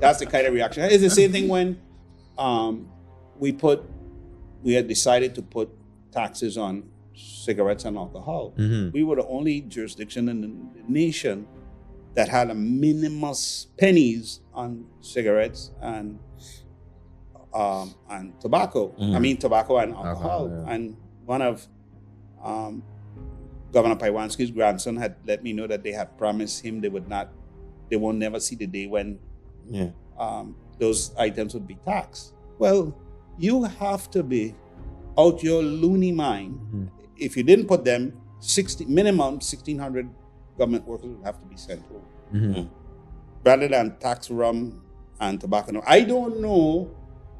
That's the kind of reaction. It's the same thing when we had decided to put taxes on cigarettes and alcohol. We were the only jurisdiction in the nation that had a minimus pennies on cigarettes and tobacco. I mean tobacco and alcohol. Yeah. And one of Governor Paiwanski's grandson had let me know that they had promised him they won't never see the day when those items would be taxed. Well, you have to be out your loony mind. If you didn't put them, minimum 1,600 government workers would have to be sent home. Rather than tax rum and tobacco. Now, I don't know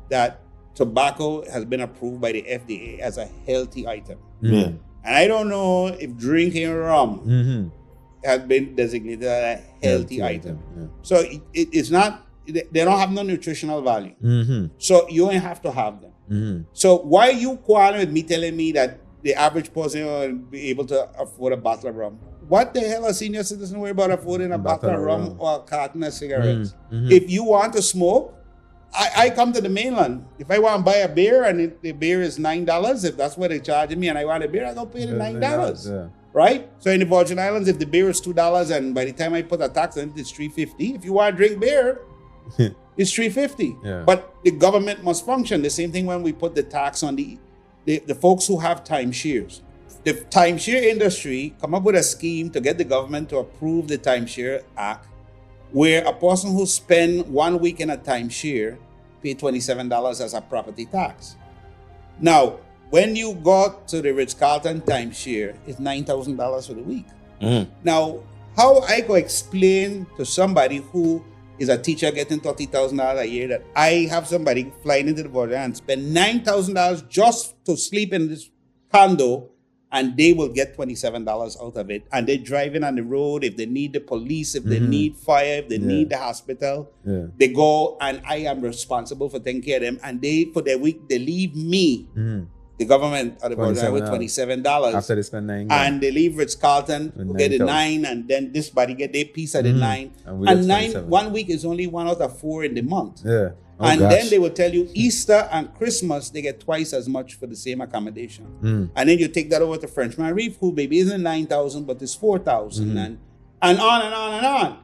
that tobacco has been approved by the FDA as a healthy item. And I don't know if drinking rum has been designated as a healthy item. So it's not, they don't have no nutritional value. So you only have to have them. So why are you quarreling with me telling me that the average person will be able to afford a bottle of rum? What the hell are senior citizens worry about affording a bottle of rum or a carton of cigarettes? If you want to smoke, I come to the mainland. If I want to buy a beer and the beer is $9, if that's what they're charging me and I want a beer, I don't pay the $9. Right? So in the Virgin Islands, if the beer is $2 and by the time I put a tax on it, it's $3.50. If you want to drink beer, it's $3.50. But the government must function. The same thing when we put the tax on the folks who have timeshares. The timeshare industry come up with a scheme to get the government to approve the Timeshare Act, where a person who spend 1 week in a timeshare pay $27 as a property tax. Now, when you go to the Ritz-Carlton timeshare, it's $9,000 for the week. Now, how I go explain to somebody who is a teacher getting $30,000 a year that I have somebody flying into the border and spend $9,000 just to sleep in this condo, and they will get $27 out of it. And they're driving on the road. If they need the police, if they need fire, if they need the hospital, they go, and I am responsible for taking care of them. And they, for their week, they leave me, the government of the border, with $27. After they spend $9. And they leave Ritz-Carlton, who get the $9, and then this body get their piece of the $9. And 1 week is only 1 out of 4 in the month. Then they will tell you Easter and Christmas, they get twice as much for the same accommodation. And then you take that over to Frenchman Reef, who maybe isn't 9,000, but it's 4,000, and on and on and on.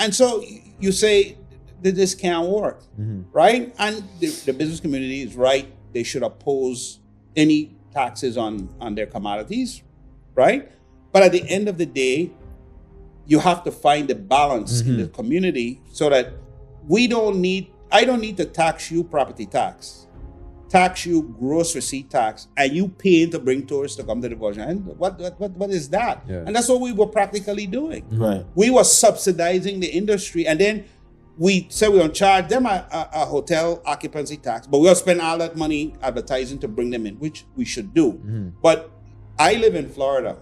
And so you say that this can't work, right? And the business community is right. They should oppose any taxes on their commodities, right? But at the end of the day, you have to find the balance in the community so that I don't need to tax you property tax you gross receipt tax, and you paying to bring tourists to come to the Virgin Islands. What is that? And that's what we were practically doing. We were subsidizing the industry, and then we said we're going to charge them a hotel occupancy tax, but we'll spend all that money advertising to bring them in, which we should do. But I live in Florida.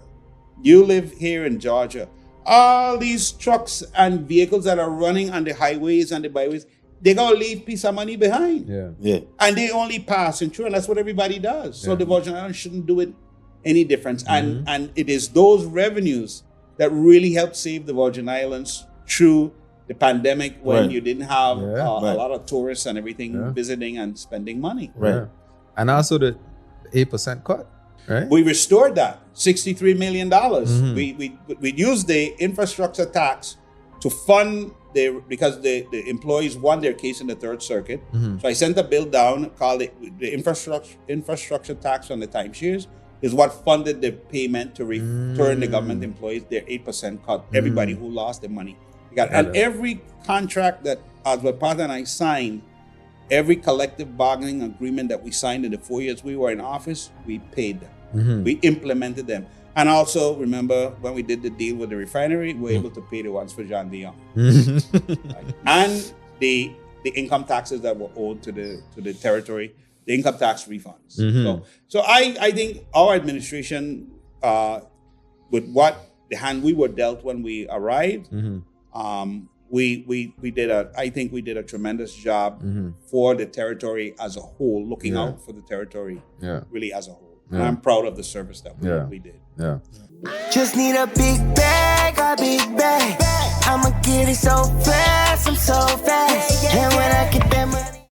You live here in Georgia. All these trucks and vehicles that are running on the highways and the byways, they're going to leave piece of money behind. And they only passing through, and that's what everybody does. So the Virgin Islands shouldn't do it any difference. And it is those revenues that really help save the Virgin Islands through the pandemic, when you didn't have a lot of tourists and everything visiting and spending money. And also the 8% cut, right? We restored that, $63 million. We used the infrastructure tax to fund because the employees won their case in the Third Circuit. So I sent a bill down called the infrastructure tax on the timeshares is what funded the payment to return the government employees their 8% cut, everybody who lost their money. And every contract that Oswald Potter and I signed, every collective bargaining agreement that we signed in the 4 years we were in office, we paid them. We implemented them. And also, remember, when we did the deal with the refinery, we were able to pay the ones for John Dion. And the income taxes that were owed to the territory, the income tax refunds. So I think our administration, with the hand we were dealt when we arrived, we did a tremendous job for the territory as a whole, looking out for the territory really as a whole. And I'm proud of the service that we did. Just need a big bag, a big bag. I'ma get it so fast, I'm so fast.